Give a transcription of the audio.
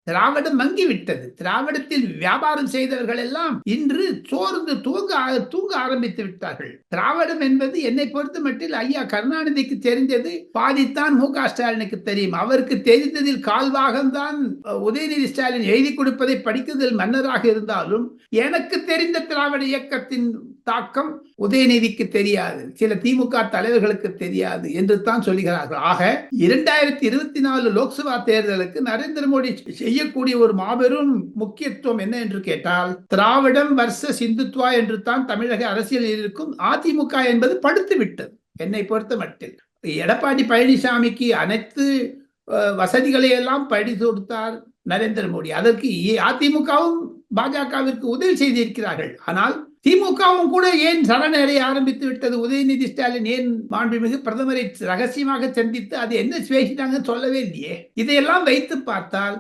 திராவிடம் மங்கிவிட்டது. திராவிடத்தில் வியாபாரம் செய்தவர்கள் எல்லாம் இன்று சோர்ந்து தூங்க ஆரம்பித்து விட்டார்கள். திராவிடம் என்பது என்னை பொறுத்த மட்டில் ஐயா கருணாநிதிக்கு தெரிந்தது பாதித்தான் மு.க. ஸ்டாலினுக்கு தெரியும். அவருக்கு தெரிந்ததில் கால்பாகம்தான் உதயநிதி ஸ்டாலின் எழுதி கொடுப்பதை படிக்குதல் மன்னராக இருந்தாலும் எனக்கு தெரிந்த திராவிட இயக்கத்தின் தாக்கம் உதயநிதிக்கு தெரியாது, சில திமுக தலைவர்களுக்கு தெரியாது என்று தான் சொல்லுகிறார்கள். ஆக 2024 லோக்சபா தேர்தலுக்கு நரேந்திர மோடி செய்யக்கூடிய ஒரு மாபெரும் முக்கியத்துவம் என்ன என்று கேட்டால், திராவிடம் வர்சஸ் இந்துத்வா என்று தான் தமிழக அரசியலில் இருக்கும். அதிமுக என்பது படுத்து விட்டது என்னை பொறுத்த மட்டில். எடப்பாடி பழனிசாமிக்கு அனைத்து வசதிகளை எல்லாம் படித்து கொடுத்தார் நரேந்திர மோடி. அதற்கு அதிமுகவும் பாஜகவிற்கு உதவி செய்திருக்கிறார்கள். ஆனால் திமுகவும் கூட ஏன் சரணடைய ஆரம்பித்து விட்டது? உதயநிதி ஸ்டாலின் ஏன் மாண்புமிகு பிரதமரை ரகசியமாக சந்தித்து அது என்ன பேசிட்டாங்கன்னு சொல்லவே இல்லையே. இதையெல்லாம் வைத்து பார்த்தால்